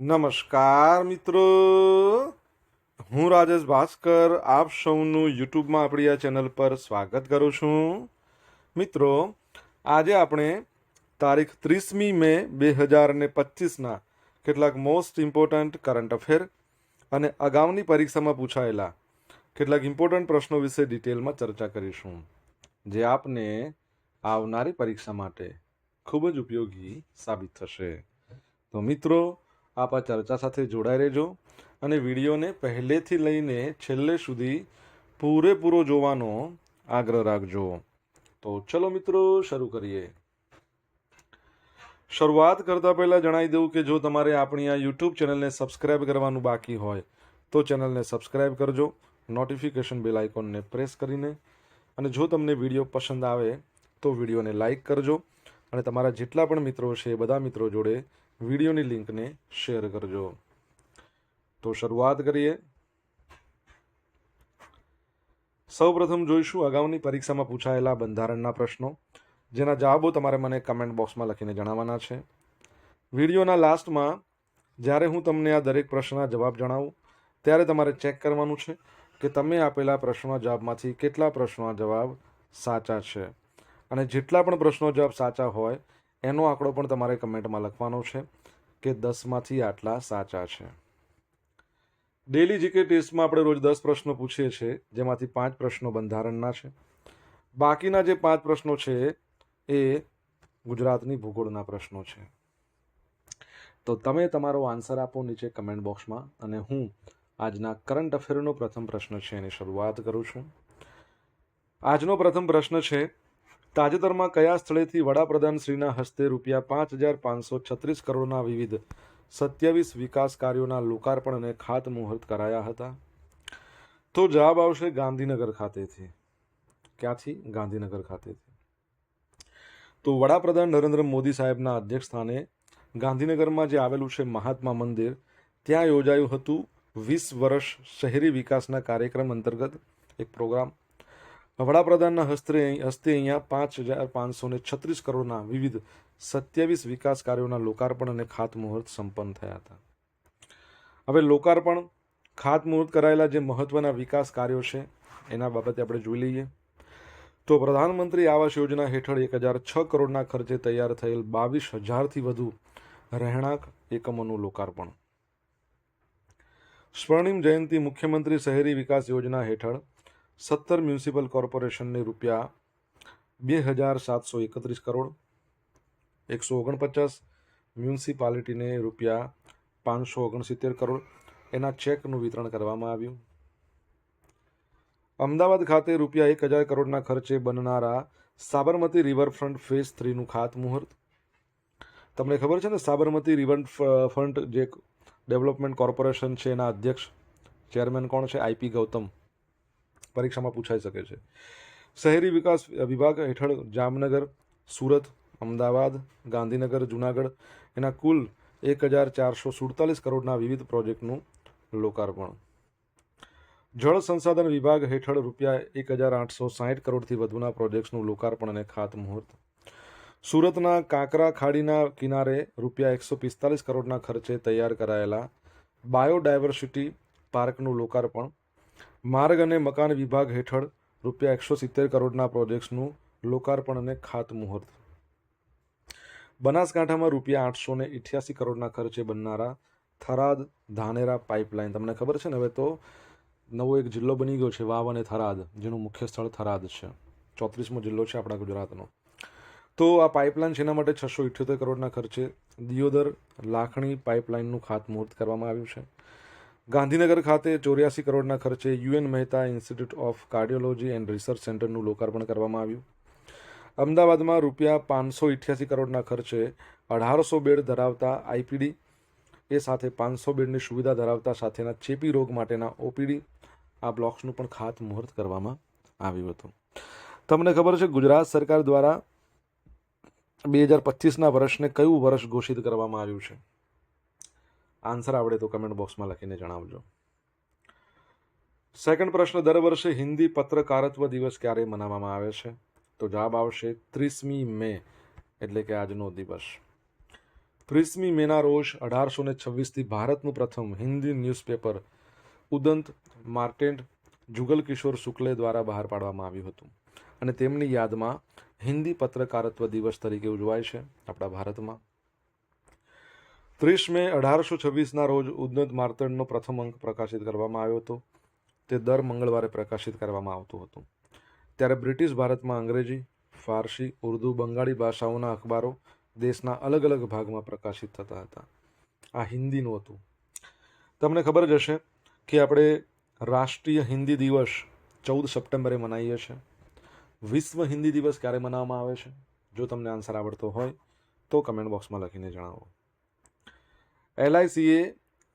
નમસ્કાર મિત્રો, હું રાજેશ ભાસ્કર આપ સૌનું યુટ્યુબમાં આપણી આ ચેનલ પર સ્વાગત કરું છું. મિત્રો, આજે આપણે તારીખ 30મી મે 2025ના કેટલાક મોસ્ટ ઇમ્પોર્ટન્ટ કરંટ અફેર અને અગાઉની પરીક્ષામાં પૂછાયેલા કેટલાક ઇમ્પોર્ટન્ટ પ્રશ્નો વિશે ડિટેલમાં ચર્ચા કરીશું, જે આપને આવનારી પરીક્ષા માટે ખૂબ જ ઉપયોગી સાબિત થશે. તો મિત્રો, આપ આ ચર્ચા સાથે જોડાઈ રહેજો અને વિડીયોને પહેલેથી લઈને છેલ્લે સુધી પૂરેપૂરો જોવાનો આગ્રહ રાખજો. તો ચલો મિત્રો, શરૂ કરીએ. શરૂઆત કરતાં પહેલાં જણાવી દઉં કે જો તમારે આપણી આ યુટ્યુબ ચેનલને સબસ્ક્રાઇબ કરવાનું બાકી હોય તો ચેનલને સબસ્ક્રાઇબ કરજો, નોટિફિકેશન બેલ આઇકોનને પ્રેસ કરીને. અને જો તમને વિડીયો પસંદ આવે તો વિડીયોને લાઇક કરજો અને તમારા જેટલા પણ મિત્રો છે એ બધા મિત્રો જોડે વિડીયોની લિંકને શેર કરજો. તો શરૂઆત કરીએ. સૌપ્રથમ જોઈશું અગાઉની પરીક્ષામાં પૂછાયેલા બંધારણના પ્રશ્નો, જેના જવાબો તમારે મને કમેન્ટ બોક્સમાં લખીને જણાવવાના છે. વિડીયોના લાસ્ટમાં જ્યારે હું તમને આ દરેક પ્રશ્નના જવાબ જણાવું ત્યારે તમારે ચેક કરવાનું છે કે તમે આપેલા પ્રશ્નોના જવાબમાંથી કેટલા પ્રશ્નોના જવાબ સાચા છે, અને જેટલા પણ પ્રશ્નો જવાબ સાચા હોય એનો આંકડો પણ તમારે કમેન્ટમાં લખવાનો છે કે 10માંથી આટલા સાચા છે. ડેલી જીકે ટેસ્ટમાં આપણે રોજ 10 પ્રશ્નો પૂછીએ છીએ, જેમાંથી 5 પ્રશ્નો બંધારણના છે. બાકીના જે 5 પ્રશ્નો છે એ ગુજરાતની ભૂગોળના પ્રશ્નો છે. તો તમે તમારો આન્સર આપો નીચે કમેન્ટ બોક્સમાં, અને હું આજના કરંટ અફેરનો પ્રથમ પ્રશ્ન છે એની શરૂઆત કરું છું. આજનો પ્રથમ પ્રશ્ન છે, તાજેતરમાં કયા સ્થળેથી વડાપ્રધાન શ્રીના હસ્તે ₹5,536 કરોડના વિવિધ 27 વિકાસ કાર્યોના લોકાર્પણ અને ખાતમુહૂર્ત કરાયા હતા? તો જવાબ આવશે ગાંધીનગર ખાતેથી. ક્યાંથી? ગાંધીનગર ખાતેથી. તો વડાપ્રધાન નરેન્દ્ર મોદી સાહેબના અધ્યક્ષ સ્થાને ગાંધીનગરમાં જે આવેલું છે મહાત્મા મંદિર, ત્યાં યોજાયું હતું 20 વર્ષ શહેરી વિકાસના કાર્યક્રમ અંતર્ગત એક પ્રોગ્રામ. વડાપ્રધાનના હસ્તે અહીંયા 5,536 કરોડના વિવિધ 27 વિકાસ કાર્યોના લોકાર્પણ અને ખાતમુહૂર્ત સંપન્ન થયા હતા. હવે લોકાર્પણ, ખાતમુહૂર્ત કરાયેલા જે મહત્વના વિકાસ કાર્યો છે એના બાબતે આપણે જોઈ લઈએ. તો પ્રધાનમંત્રી આવાસ યોજના હેઠળ 1,006 કરોડના ખર્ચે તૈયાર થયેલ 22,000થી વધુ રહેણાંક એકમોનું લોકાર્પણ. સ્વર્ણિમ જયંતિ મુખ્યમંત્રી શહેરી વિકાસ યોજના હેઠળ 17 મ્યુનિસિપલ કોર્પોરેશનને ₹2,731 કરોડ, 149 મ્યુનિસિપાલિટીને ₹569 કરોડ એના ચેકનું વિતરણ કરવામાં આવ્યું. અમદાવાદ ખાતે ₹1,000 કરોડના ખર્ચે બનનારા સાબરમતી રિવરફ્રન્ટ ફેઝ 3નું ખાતમુહૂર્ત. તમને ખબર છે ને, સાબરમતી રિવરફ્રન્ટ જે ડેવલપમેન્ટ કોર્પોરેશન છે એના અધ્યક્ષ ચેરમેન કોણ છે? IP ગૌતમ. પરીક્ષામાં પૂછાઈ શકે છે. શહેરી વિકાસ વિભાગ હેઠળ જામનગર, સુરત, અમદાવાદ, ગાંધીનગર, જુનાગઢ એના કુલ 1,447 કરોડના વિવિધ પ્રોજેક્ટનું લોકાર્પણ. જળ સંસાધન વિભાગ હેઠળ ₹1,860 કરોડથી વધુના પ્રોજેક્ટ્સનું લોકાર્પણ અને ખાતમુહૂર્ત. સુરતના કાંકરા ખાડીના કિનારે ₹145 કરોડના ખર્ચે તૈયાર કરાયેલા બાયોડાયવર્સિટી પાર્કનું લોકાર્પણ. માર્ગ અને મકાન વિભાગ હેઠળ ₹170 કરોડના પ્રોજેક્ટ્સનું લોકાર્પણ અને ખાતમુહૂર્ત. બનાસકાંઠામાં ₹888 કરોડના ખર્ચે બનનારા થરાદ ધાનેરા પાઇપલાઇન. તમને ખબર છે ને, હવે તો નવો એક જિલ્લો બની ગયો છે વાવ અને થરાદ, જેનું મુખ્ય સ્થળ થરાદ છે. 34મો જિલ્લો છે આપણા ગુજરાતનો. તો આ પાઇપલાઇન છે એના માટે 678 કરોડના ખર્ચે દિયોદર લાખણી પાઇપલાઇનનું ખાતમુહૂર્ત કરવામાં આવ્યું છે. ગાંધીનગર ખાતે 84 કરોડના ખર્ચે UN Mehta institute of cardiology and research સેન્ટરનું લોકાર્પણ કરવામાં આવ્યું. અમદાવાદમાં ₹588 કરોડના ખર્ચે 1,800 બેડ ધરાવતા IPD એ સાથે 500 બેડની સુવિધા ધરાવતા સાથેના ચેપી રોગ માટેના OPD આ બ્લોક્સનું પણ ખાતમુહૂર્ત કરવામાં આવ્યું હતું. તમને ખબર છે ગુજરાત સરકાર દ્વારા 2025ના વર્ષને કયું વર્ષ ઘોષિત કરવામાં આવ્યું છે? આન્સર આવડે તો કમેન્ટ બોક્સમાં લખીને જણાવજો. સેકન્ડ પ્રશ્ન, દર વર્ષે હિન્દી પત્રકારત્વ દિવસ ક્યારે મનાવવામાં આવે છે? તો જવાબ આવશે 30મી મે, એટલે કે આજનો દિવસ. 30મી મેના રોજ 1826થી ભારતનું પ્રથમ હિન્દી ન્યૂઝપેપર ઉદંત માર્ટેન્ડ જુગલ કિશોર શુક્લે દ્વારા બહાર પાડવામાં આવ્યું હતું અને તેમની યાદમાં હિન્દી પત્રકારત્વ દિવસ તરીકે ઉજવાય છે આપણા ભારતમાં. 30 મે 1826ના રોજ ઉદંત માર્તંડનો પ્રથમ અંક પ્રકાશિત કરવામાં આવ્યો હતો. તે દર મંગળવારે પ્રકાશિત કરવામાં આવતું હતું. ત્યારે બ્રિટિશ ભારતમાં અંગ્રેજી, ફારસી, ઉર્દુ, બંગાળી ભાષાઓના અખબારો દેશના અલગ અલગ ભાગમાં પ્રકાશિત થતા હતા. આ હિન્દીનું હતું. તમને ખબર જ હશે કે આપણે રાષ્ટ્રીય હિન્દી દિવસ 14 સપ્ટેમ્બરે મનાવીએ છીએ. વિશ્વ હિન્દી દિવસ ક્યારે મનાવવામાં આવે છે? જો તમને આન્સર આવડતો હોય તો કમેન્ટ બોક્સમાં લખીને જણાવો. LICએ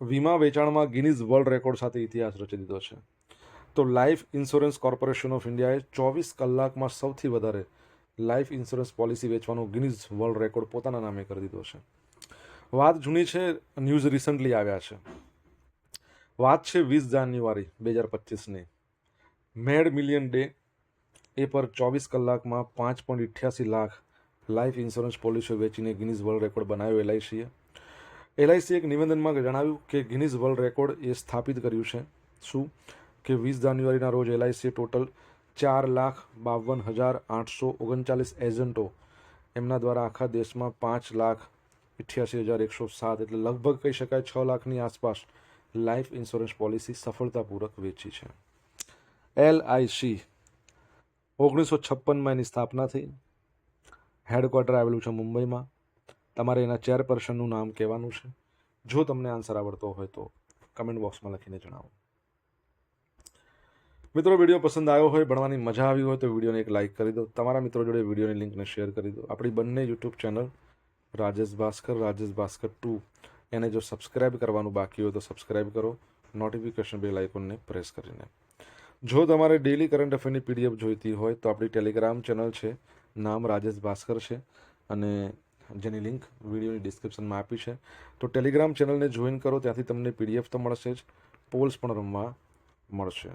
વીમા વેચાણમાં ગિનીઝ વર્લ્ડ રેકોર્ડ સાથે ઇતિહાસ રચી દીધો છે. તો લાઈફ ઇન્સ્યોરન્સ કોર્પોરેશન ઓફ ઇન્ડિયાએ 24 કલાકમાં સૌથી વધારે લાઈફ ઇન્સ્યોરન્સ પોલિસી વેચવાનો ગિનીઝ વર્લ્ડ રેકોર્ડ પોતાના નામે કરી દીધો છે. વાત જૂની છે, ન્યૂઝ રિસન્ટલી આવ્યા છે. વાત છે 20 જાન્યુઆરી 2025ની. મેડ મિલિયન ડે એ પર 24 કલાકમાં 5.88 લાખ લાઈફ ઇન્સ્યોરન્સ પોલિસીઓ વેચીને ગિનીઝ વર્લ્ડ રેકોર્ડ બનાવ્યો LICએ. LIC એક નિવેદનમાં જણાવ્યું કે ગિનીઝ વર્લ્ડ રેકોર્ડ એ સ્થાપિત કર્યું છે શું કે 20 જાન્યુઆરીના રોજ LICએ ટોટલ 4,52,839 એજન્ટો એમના દ્વારા આખા દેશમાં 5,88,107 એટલે લગભગ કહી શકાય 6 લાખની આસપાસ લાઈફ ઇન્સ્યોરન્સ પોલિસી સફળતાપૂર્વક વેચી છે. LIC 1956માં એની સ્થાપના થઈ. હેડક્વાર્ટર આવેલું છે મુંબઈમાં. તમારે એના ચેરપર્સનનું નામ કહેવાનું છે. જો તમને આન્સર આવડતો હોય તો કમેન્ટ બોક્સમાં લખીને જણાવો. મિત્રો, વિડીયો પસંદ આવ્યો હોય, ભણવાની મજા આવી હોય તો વિડીયોને એક લાઇક કરી દો. તમારા મિત્રો જોડે વિડીયોની લિંકને શેર કરી દો. આપણી બંને યુટ્યુબ ચેનલ રાજેશ ભાસ્કર 2 એને જો સબસ્ક્રાઇબ કરવાનું બાકી હોય તો સબસ્ક્રાઇબ કરો, નોટિફિકેશન બેલ આઇકોનને પ્રેસ કરીને. જો તમારે ડેલી કરંટ અફેરની PDF જોઈતી હોય તો આપણી ટેલિગ્રામ ચેનલ છે, નામ રાજેશ ભાસ્કર છે અને જેની લિંક વિડીયોની ડિસ્ક્રિપ્શનમાં આપી છે. તો ટેલિગ્રામ ચેનલને જોઈન કરો, ત્યાંથી તમને PDF તો મળશે જ, પોલ્સ પણ રમવા મળશે.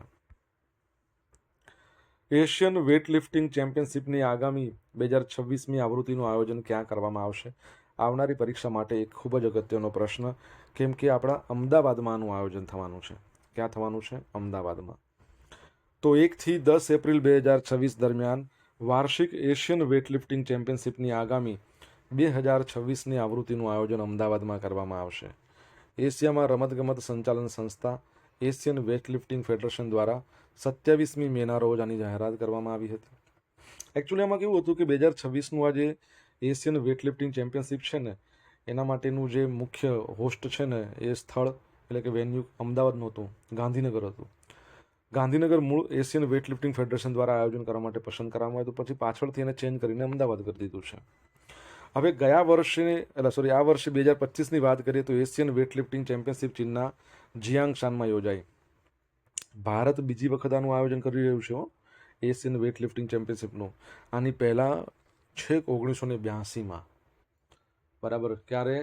એશિયન વેઇટલિફ્ટિંગ ચેમ્પિયનશિપની આગામી 2026મી આવૃત્તિનું આયોજન ક્યાં કરવામાં આવશે? આવનારી પરીક્ષા માટે એક ખૂબ જ અગત્યનો પ્રશ્ન, કેમ કે આપણા અમદાવાદમાં આનું આયોજન થવાનું છે. ક્યાં થવાનું છે? અમદાવાદમાં. તો 1 થી 10 એપ્રિલ 2026 દરમિયાન વાર્ષિક એશિયન વેઇટલિફ્ટિંગ ચેમ્પિયનશિપની આગામી 2026ની આવૃત્તિનું આયોજન અમદાવાદમાં કરવામાં આવશે. એશિયામાં રમતગમત સંચાલન સંસ્થા એશિયન વેઇટલિફ્ટિંગ ફેડરેશન દ્વારા 27મી મેના રોજ આની જાહેરાત કરવામાં આવી હતી. એકચ્યુઅલી આમાં કેવું હતું કે 2026નું આ જે એશિયન વેઇટલિફ્ટિંગ ચેમ્પિયનશિપ છે ને, એના માટેનું જે મુખ્ય હોસ્ટ છે ને, એ સ્થળ એટલે કે વેન્યુ અમદાવાદ નહોતું, ગાંધીનગર હતું. ગાંધીનગર મૂળ એશિયન વેઇટલિફ્ટિંગ ફેડરેશન દ્વારા આયોજન કરવા માટે પસંદ કરવામાં આવ્યું, પછી પાછળથી એને ચેન્જ કરીને અમદાવાદ કરી દીધું છે. હવે આ વર્ષે 2025ની વાત કરીએ તો એશિયન વેઇટલિફ્ટિંગ ચેમ્પિયનશિપ ચીનના જિયાંગશાનમાં યોજાઈ. ભારત બીજી વખત આનું આયોજન કરી રહ્યું છે એશિયન વેઇટલિફ્ટિંગ ચેમ્પિયનશિપનું. આની પહેલાં છેક 1982માં, બરાબર, ક્યારે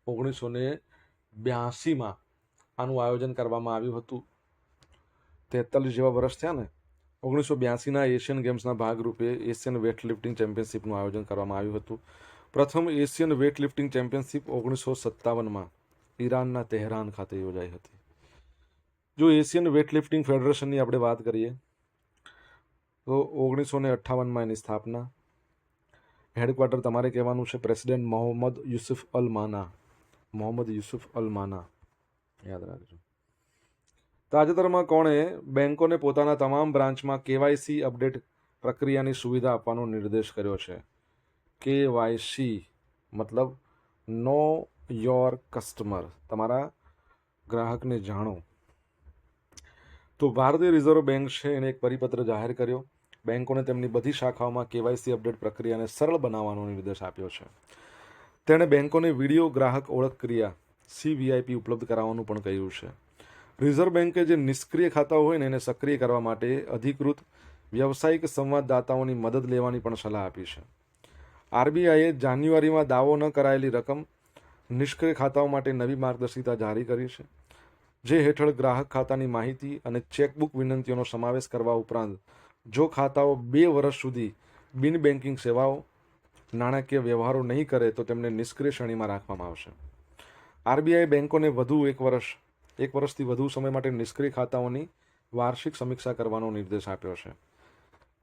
1982માં આનું આયોજન કરવામાં આવ્યું હતું. 43 જેવા વર્ષ થયા ને. 1982ના એશિયન ગેમ્સના ભાગરૂપે એશિયન વેઇટલિફ્ટિંગ ચેમ્પિયનશિપનું આયોજન કરવામાં આવ્યું હતું. પ્રથમ એશિયન વેઇટલિફ્ટિંગ ચેમ્પિયનશિપ 1957માં ઈરાનના તેહરાન ખાતે યોજાઈ હતી. જો એશિયન વેઇટલિફ્ટિંગ ફેડરેશનની આપણે વાત કરીએ તો 1958માં એની સ્થાપના. હેડક્વાર્ટર તમારે કહેવાનું છે પ્રેસિડેન્ટ મોહમ્મદ યુસુફ અલ માના. યાદ રાખજો. તાજેતરમાં કોણે બેંકોને પોતાના તમામ બ્રાન્ચમાં KYC અપડેટ પ્રક્રિયાની સુવિધા આપવાનો નિર્દેશ કર્યો છે? KYC મતલબ નો યોર કસ્ટમર, તમારા ગ્રાહકને જાણો. તો ભારતીય રિઝર્વ બેંક છે એને એક પરિપત્ર જાહેર કર્યો. બેંકોને તેમની બધી શાખાઓમાં KYC અપડેટ પ્રક્રિયાને સરળ બનાવવાનો નિર્દેશ આપ્યો છે. તેણે બેંકોને વિડીયો ગ્રાહક ઓળખ ક્રિયા CVIP ઉપલબ્ધ કરાવવાનું પણ કહ્યું છે. રિઝર્વ બેંકે જે નિષ્ક્રિય ખાતાઓ હોય ને એને સક્રિય કરવા માટે અધિકૃત વ્યવસાયિક સંવાદદાતાઓની મદદ લેવાની પણ સલાહ આપી છે. RBIએ જાન્યુઆરીમાં દાવો ન કરાયેલી રકમ નિષ્ક્રિય ખાતાઓ માટે નવી માર્ગદર્શિકા જારી કરી છે, જે હેઠળ ગ્રાહક ખાતાની માહિતી અને ચેકબુક વિનંતીઓનો સમાવેશ કરવા ઉપરાંત જો ખાતાઓ 2 વર્ષ સુધી બિન બેન્કિંગ સેવાઓ, નાણાકીય વ્યવહારો નહીં કરે તો તેમને નિષ્ક્રિય શ્રેણીમાં રાખવામાં આવશે. આરબીઆઈ બેંકોને એક વર્ષથી વધુ સમય માટે નિષ્ક્રિય ખાતાઓની વાર્ષિક સમીક્ષા કરવાનો નિર્દેશ આપ્યો છે.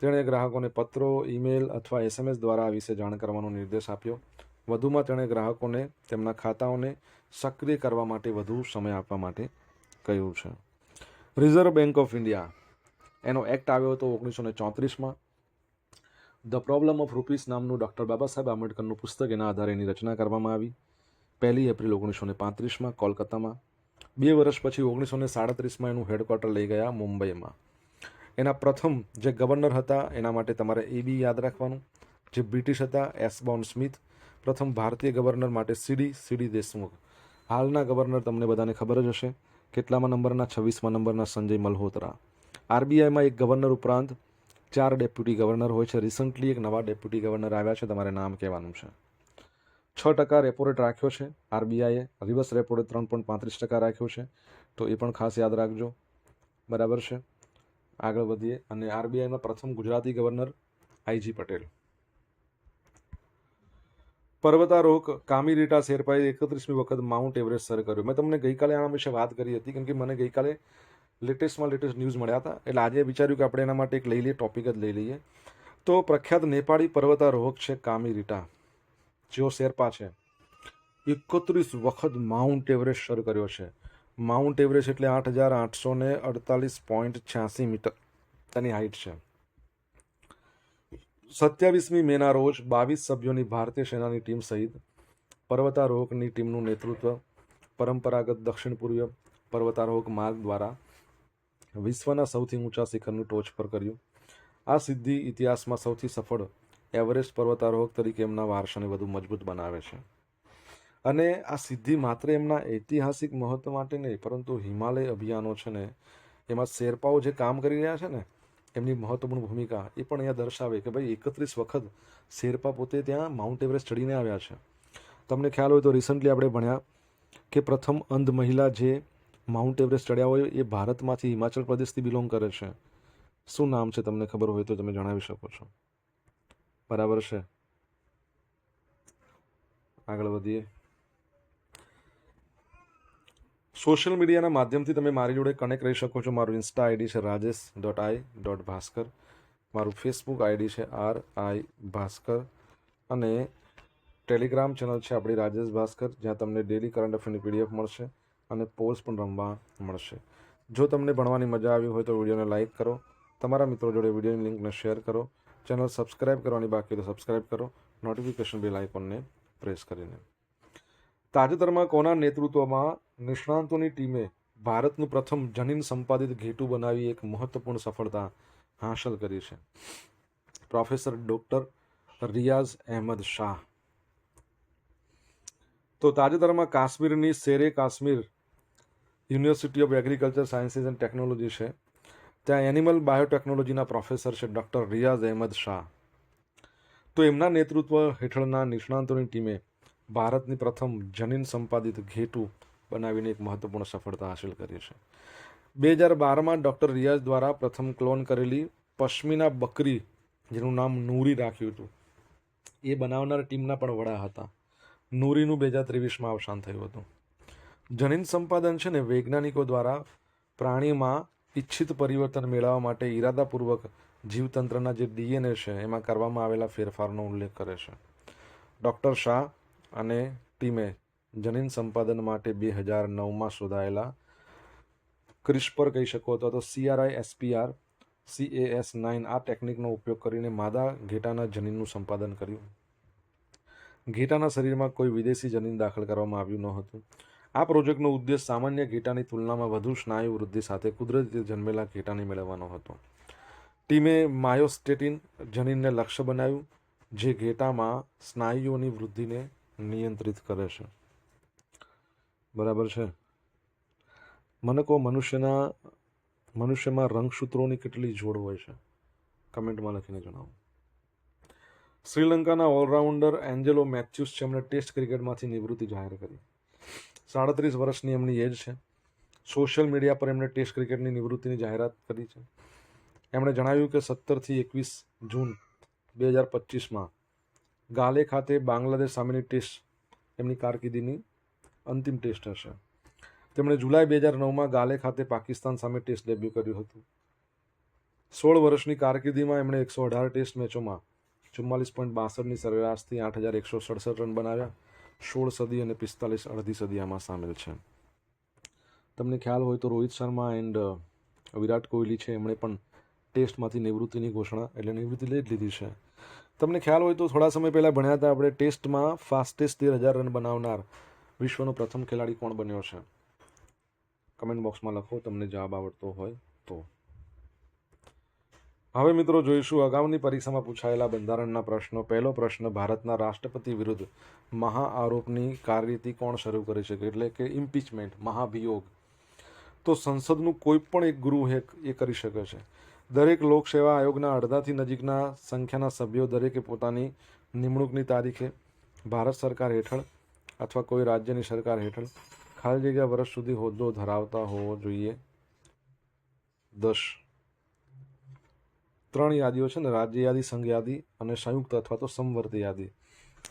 તેણે ગ્રાહકોને પત્રો, ઈમેલ અથવા SMS દ્વારા આ વિશે જાણ કરવાનો નિર્દેશ આપ્યો. વધુમાં તેણે ગ્રાહકોને તેમના ખાતાઓને સક્રિય કરવા માટે વધુ સમય આપવા માટે કહ્યું છે. રિઝર્વ બેંક ઓફ ઇન્ડિયા એનો એક્ટ આવ્યો હતો 1934માં. ધ પ્રોબ્લેમ ઓફ રૂપીસ નામનું ડૉક્ટર બાબા સાહેબ આંબેડકરનું પુસ્તક, એના આધારે એની રચના કરવામાં આવી 1 એપ્રિલ 1935માં કોલકાતામાં. 2 વર્ષ પછી 1937માં એનું હેડક્વાર્ટર લઈ ગયા મુંબઈમાં. એના પ્રથમ જે ગવર્નર હતા એના માટે તમારે AB યાદ રાખવાનું. જે બ્રિટિશ હતા એસબોર્ન સ્મિથ. પ્રથમ ભારતીય ગવર્નર માટે સીડી દેશમુખ. હાલના ગવર્નર તમને બધાને ખબર જ હશે. કેટલામાં નંબરના? 26મા નંબરના સંજય મલ્હોત્રા. આરબીઆઈમાં એક ગવર્નર ઉપરાંત 4 ડેપ્યુટી ગવર્નર હોય છે. રિસન્ટલી એક નવા ડેપ્યુટી ગવર્નર આવ્યા છે, તમારે નામ કહેવાનું છે. 6% રેપો રેટ રાખ્યો છે આરબીઆઈએ. રિવર્સ રેપો રેટ 3.35% રાખ્યો છે, તો એ પણ ખાસ યાદ રાખજો. બરાબર છે. આગળ વધીએ. અને આરબીઆઈમાં પ્રથમ ગુજરાતી ગવર્નર IG પટેલ. પર્વતારોહક કામિરીટા શેરપાએ 31મી વખત માઉન્ટ એવરેસ્ટ સર કર્યું. મેં તમને ગઈકાલે આના વિશે વાત કરી હતી, કેમ કે મને ગઈકાલે લેટેસ્ટ ન્યૂઝ મળ્યા હતા, એટલે આજે વિચાર્યું કે આપણે એના માટે એક લઈ લઈએ, ટોપિક જ લઈ લઈએ. તો પ્રખ્યાત નેપાળી પર્વતારોહક છે કામિરીટા, જેઓ શેરપા છે. 31 વખત માઉન્ટ એવરેસ્ટ સર કર્યો છે. માઉન્ટ એવરેસ્ટ એટલે 8,848.86 મીટર તેની હાઇટ છે. 27મી મેના રોજ 22 સભ્યોની ભારતીય સેનાની ટીમ સહિત પર્વતારોહકની ટીમનું નેતૃત્વ પરંપરાગત દક્ષિણ પૂર્વીય પર્વતારોહક માર્ગ દ્વારા વિશ્વના સૌથી ઊંચા શિખરની ટોચ પર કર્યું. આ સિદ્ધિ ઇતિહાસમાં સૌથી સફળ એવરેસ્ટ પર્વતારોહક તરીકે એમના વારસાને વધુ મજબૂત બનાવે છે. અને આ સિદ્ધિ માત્ર એમના ઐતિહાસિક મહત્વ માટે નહીં, પરંતુ હિમાલય અભિયાનો છે ને, એમાં શેરપાઓ જે કામ કરી રહ્યા છે ને, એમની મહત્વપૂર્ણ ભૂમિકા એ પણ અહીંયા દર્શાવે કે ભાઈ 31 વખત શેરપા પોતે ત્યાં માઉન્ટ એવરેસ્ટ ચડીને આવ્યા છે. તમને ખ્યાલ હોય તો રિસન્ટલી આપણે ભણ્યા કે પ્રથમ અંધ મહિલા જે માઉન્ટ એવરેસ્ટ ચડ્યા હોય એ ભારતમાંથી હિમાચલ પ્રદેશથી બિલોંગ કરે છે. શું નામ છે? તમને ખબર હોય તો તમે જણાવી શકો છો. બરાબર છે. આગળ વધીએ. સોશિયલ મીડિયાના માધ્યમથી તમે મારી જોડે કનેક્ટ રહી શકો છો. મારું ઇન્સ્ટા આઈડી છે rajesh.i.bhaskar. મારું ફેસબુક આઈડી છે RI ભાસ્કર. અને ટેલિગ્રામ ચેનલ છે આપણી રાજેશ ભાસ્કર, જ્યાં તમને ડેલી કરંટ અફેરની PDF મળશે અને પોલ્સ પણ રમવા મળશે. જો તમને ભણવાની મજા આવી હોય તો વિડીયોને લાઇક કરો, તમારા મિત્રો જોડે વિડીયોની લિંકને શેર કરો, ચેનલ સબસ્ક્રાઇબ કરવાની બાકી તો સબસ્ક્રાઇબ કરો, નોટિફિકેશન બેલ આઇકોનને પ્રેસ કરીને. તાજેતરમાં કોના નેતૃત્વમાં નિષ્ણાંતોની ટીમે ભારતનું પ્રથમ જનીન સંપાદિત ઘેટું બનાવી એક મહત્વપૂર્ણ સફળતા હાંસલ કરી છે? Professor doctor Riyaz Ahmed Shah. તો તાજેતરમાં કાશ્મીરની Sher-e Kashmir university of agriculture sciences and technology છે, ત્યાં એનિમલ બાયોટેકનોલોજીના પ્રોફેસર છે ડૉક્ટર રિયાઝ અહેમદ શાહ. તો એમના નેતૃત્વ હેઠળના નિષ્ણાંતોની ટીમે ભારતની પ્રથમ જનીન સંપાદિત ઘેટું બનાવીને એક મહત્વપૂર્ણ સફળતા હાંસલ કરી છે. 2012માં ડૉક્ટર રિયાઝ દ્વારા પ્રથમ ક્લોન કરેલી પશ્મિના બકરી, જેનું નામ નૂરી રાખ્યું હતું, એ બનાવનાર ટીમના પણ વડા હતા. નૂરીનું 2023માં અવસાન થયું હતું. જનીન સંપાદન છે ને, વૈજ્ઞાનિકો દ્વારા પ્રાણીમાં ઇચ્છિત પરિવર્તન મેળવવા માટે ઇરાદાપૂર્વક જીવતંત્રના જે DNA છે એમાં કરવામાં આવેલા ફેરફારનો ઉલ્લેખ કરે છે. ડૉક્ટર શાહ અને ટીમે જનીન સંપાદન માટે 2009માં શોધાયેલા ક્રિસ્પર કહી શકો અથવા તો CRISPR Cas9 આ ટેકનિકનો ઉપયોગ કરીને માદા ઘેટાના જનીનનું સંપાદન કર્યું. ઘેટાના શરીરમાં કોઈ વિદેશી જનીન દાખલ કરવામાં આવ્યું ન હતું. આ પ્રોજેક્ટનો ઉદ્દેશ સામાન્ય ઘેટાની તુલનામાં વધુ સ્નાયુ વૃદ્ધિ સાથે કુદરતી રીતે જન્મેલા ઘેટાને મેળવવાનો હતો. ટીમે માયોસ્ટેટિન જનીનને લક્ષ્ય બનાવ્યું, જે ઘેટામાં સ્નાયુઓની વૃદ્ધિને નિયંત્રિત કરે છે. બરાબર છે. મને કહો, મનુષ્યમાં રંગસૂત્રોની કેટલી જોડ હોય છે? કમેન્ટમાં લખીને જણાવો. શ્રીલંકાના ઓલરાઉન્ડર એન્જેલો મેથ્યુસ છે, એમણે ટેસ્ટ ક્રિકેટમાંથી નિવૃત્તિ જાહેર કરી. 37 વર્ષની એમની એજ છે. સોશિયલ મીડિયા પર એમણે ટેસ્ટ ક્રિકેટની નિવૃત્તિની જાહેરાત કરી છે. એમણે જણાવ્યું કે 17 થી 21 જૂન 2025માં ગાલે ખાતે બાંગ્લાદેશ સામેની ટેસ્ટ એમની કારકિર્દીની અંતિમ ટેસ્ટ હશે. તેમણે જુલાઈ 2009માં ગાલે ખાતે પાકિસ્તાન સામે ટેસ્ટ ડેબ્યુ કર્યું હતું. 16 વર્ષની કારકિર્દીમાં એમણે 118 ટેસ્ટ મેચોમાં 44.62ની સરેરાશથી 8,167 રન બનાવ્યા. 16 સદી અને 45 અડધી સદી આમાં સામેલ છે. તમને ખ્યાલ હોય તો રોહિત શર્મા એન્ડ વિરાટ કોહલી છે, એમણે પણ ટેસ્ટમાંથી નિવૃત્તિની ઘોષણા એટલે નિવૃત્તિ લઈ જ લીધી છે. તમને ખ્યાલ હોય તો થોડા સમય પહેલાં ભણ્યા હતા આપણે, ટેસ્ટમાં ફાસ્ટેસ્ટ 13,000 રન બનાવનાર વિશ્વનો પ્રથમ ખેલાડી કોણ બન્યો છે? કમેન્ટ બોક્સમાં લખો તમને જવાબ આવડતો હોય તો. હવે મિત્રો જોઈશું અગાઉની પરીક્ષામાં પૂછાયેલા બંધારણના પ્રશ્નો. પહેલો પ્રશ્ન, ભારતના રાષ્ટ્રપતિ વિરુદ્ધ મહાઆરોપની કાર્યરીતિ કોણ શરૂ કરી શકે, એટલે કે ઇમ્પીચમેન્ટ, મહાભિયોગ. તો સંસદનું કોઈ પણ એક ગૃહ એ કરી શકે છે. દરેક લોકસેવા આયોગના અડધાથી નજીકના સંખ્યાના સભ્યો દરેકે પોતાની નિમણૂકની તારીખે ભારત સરકાર હેઠળ અથવા કોઈ રાજ્યની સરકાર હેઠળ ખાલી જગ્યા વર્ષ સુધી હોદ્દો ધરાવતા હોવો જોઈએ. 10 3 યાદીઓ છે ને, રાજ્ય યાદી, સંઘ યાદી અને સંયુક્ત અથવા તો સમવર્તી યાદી.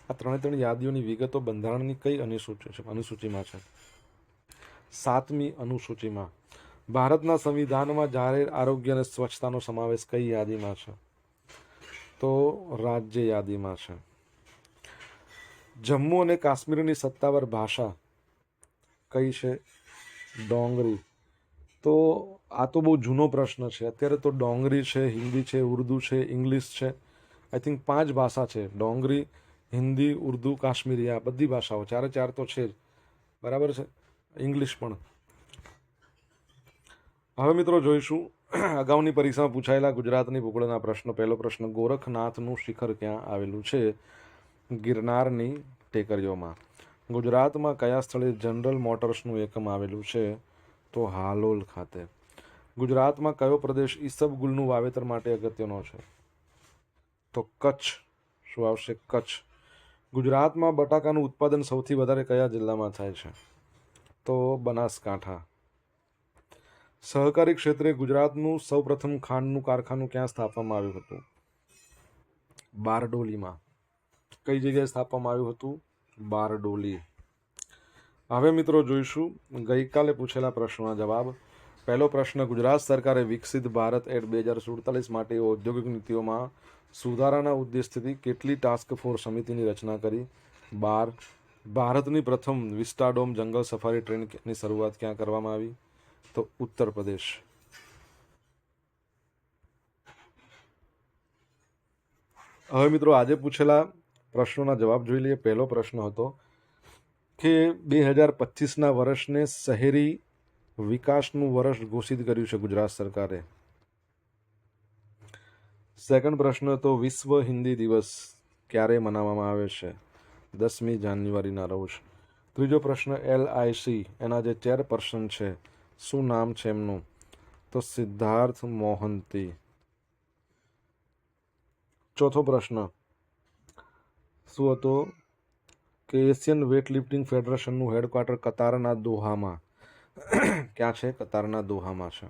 આ ત્રણે યાદીઓની વિગતો બંધારણની કઈ અનુસૂચિમાં છે? 7મી અનુસૂચિમાં. ભારતના સંવિધાનમાં જાહેર આરોગ્ય અને સ્વચ્છતાનો સમાવેશ કઈ યાદીમાં છે? તો રાજ્ય યાદીમાં છે. જમ્મુ અને કાશ્મીરની સત્તાવાર ભાષા કઈ છે? ડોંગરી. તો આ તો બહુ જૂનો પ્રશ્ન છે. અત્યારે તો ડોંગરી છે, હિન્દી છે, ઉર્દુ છે, ઇંગ્લિશ છે. આઈ થિંક 5 ભાષા છે: ડોંગરી, હિન્દી, ઉર્દુ, કાશ્મીરી. આ બધી ભાષાઓ 4 તો છે જ, બરાબર છે, ઇંગ્લિશ પણ. હવે મિત્રો જોઈશું અગાઉની પરીક્ષામાં પૂછાયેલા ગુજરાતની ભૂગોળના પ્રશ્નો. પહેલો પ્રશ્ન, ગોરખનાથનું શિખર ક્યાં આવેલું છે? ગિરનારની ટેકરીઓમાં. ગુજરાતમાં કયા સ્થળે જનરલ મોટર્સનું એકમ આવેલું છે? તો હાલોલ ખાતે. ગુજરાતમાં કયો પ્રદેશ ઈસબગુલનું વાવેતર માટે અગત્યનો છે? તો કચ્છ. શું આવશે? કચ્છ. ગુજરાતમાં બટાકાનું ઉત્પાદન સૌથી વધારે કયા જિલ્લામાં થાય છે? તો બનાસકાંઠા. સહકારી ક્ષેત્રે ગુજરાતનું સૌપ્રથમ ખાંડનું કારખાનું ક્યાં સ્થાપવામાં આવ્યું હતું? બારડોલીમાં. કઈ જગ્યાએ સ્થાપવામાં આવ્યું હતું? બારડોલી. હવે મિત્રો જોઈશું ગઈકાલે પૂછેલા પ્રશ્નોના જવાબ. પહેલો પ્રશ્ન, ગુજરાત સરકારે વિકસિત ભારત એટ 2047 માટે ઔદ્યોગિક નીતિઓમાં સુધારાના ઉદ્દેશથી કેટલી ટાસ્ક ફોર્સ સમિતિની રચના કરી? 12. ભારતની પ્રથમ વિસ્ટાડોમ જંગલ સફારી ટ્રેનની શરૂઆત ક્યાં કરવામાં આવી? તો ઉત્તર પ્રદેશ. હવે મિત્રો આજે પૂછેલા પ્રશ્નોના જવાબ જોઈ લઈએ. પહેલો પ્રશ્ન હતો કે 2025ના વર્ષને શહેરી વિકાસનું વર્ષ ઘોષિત કર્યું છે ગુજરાત સરકારે. સેકન્ડ પ્રશ્ન હતો, વિશ્વ હિન્દી દિવસ ક્યારે મનાવવામાં આવે છે? 10મી જાન્યુઆરીના રોજ. ત્રીજો પ્રશ્ન, LIC એના જે ચેરપર્સન છે, શું નામ છે એમનું? તો સિદ્ધાર્થ મોહંતી. ચોથો પ્રશ્ન શું હતો કે એશિયન વેઇટલિફ્ટિંગ ફેડરેશનનું હેડક્વાર્ટર કતારના દોહામાં. ક્યાં છે? કતારના દોહામાં છે.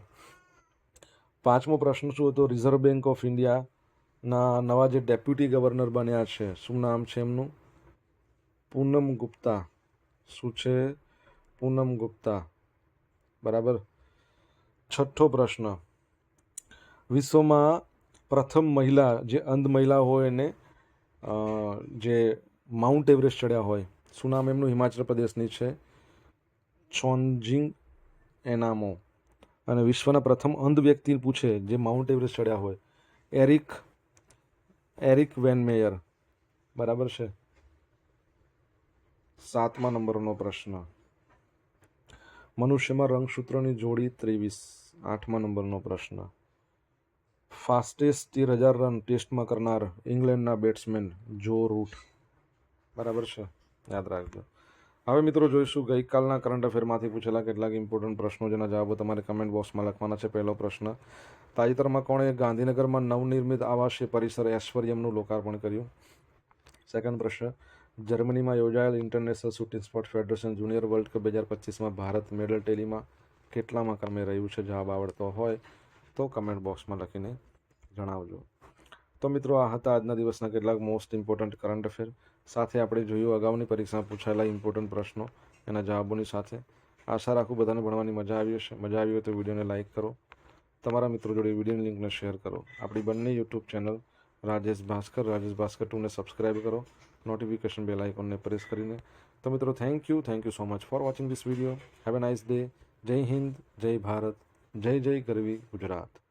પાંચમો પ્રશ્ન શું હતો? રિઝર્વ બેંક ઓફ ઇન્ડિયાના નવા જે ડેપ્યુટી ગવર્નર બન્યા છે, શું નામ છે એમનું? પૂનમ ગુપ્તા. શું છે? પૂનમ ગુપ્તા. બરાબર. છઠ્ઠો પ્રશ્ન, વિશ્વમાં પ્રથમ મહિલા, જે અંધ મહિલા હોય એને જે માઉન્ટ એવરેસ્ટ ચડ્યા હોય, શું નામ એમનું? હિમાચલ પ્રદેશની છે ચોન્જિંગ એનામો. અને વિશ્વના પ્રથમ અંધ વ્યક્તિ પૂછે જે માઉન્ટ એવરેસ્ટ ચડ્યા હોય, એરિક વેન મેયર. બરાબર છે. 7મા નંબરનો પ્રશ્ન, મનુષ્યમાં રંગસૂત્રોની જોડી 23. 8મા નંબરનો પ્રશ્ન, ફાસ્ટેસ્ટ 13,000 રન ટેસ્ટમાં કરનાર ઇંગ્લેન્ડના બેટ્સમેન જો રૂટ. બરાબર છે, યાદ રાખજો. હવે મિત્રો જોઈશું ગઈકાલના કરંટ અફેરમાંથી પૂછેલા કેટલાક ઇમ્પોર્ટન્ટ પ્રશ્નો, જેના જવાબો તમારે કમેન્ટ બોક્સમાં લખવાના છે. પહેલો પ્રશ્ન, તાજેતરમાં કોણે ગાંધીનગરમાં નવનિર્મિત આવાસીય પરિસર ઐશ્વર્યમનું લોકાર્પણ કર્યું? સેકન્ડ પ્રશ્ન, જર્મનીમાં યોજાયેલ international shooting sport federation junior world cup 2025માં ભારત મેડલ ટેલીમાં કેટલામાં ક્રમે રહ્યું છે? જવાબ આવડતો હોય તો કમેન્ટ બોક્સમાં લખીને જણાવજો. તો મિત્રો આ હતા આજના દિવસના કેટલાક મોસ્ટ ઇમ્પોર્ટન્ટ કરંટ અફેર. સાથે આપણે જોયું અગાઉની પરીક્ષામાં પૂછાયેલા ઇમ્પોર્ટન્ટ પ્રશ્નો એના જવાબોની સાથે. આશા રાખું બધાને ભણવાની મજા આવી હશે. મજા આવી હોય તો વિડીયોને લાઇક કરો, તમારા મિત્રો જોડે વિડીયોની લિંકને શેર કરો. આપણી બંને યુટ્યુબ ચેનલ રાજેશ ભાસ્કર 2ને સબસ્ક્રાઈબ કરો, નોટિફિકેશન બેલ આઇકોનને પ્રેસ કરીને. તો મિત્રો thank you so much for watching this video. Have a nice day. જય હિન્દ, જય ભારત, જય જય ગરવી ગુજરાત.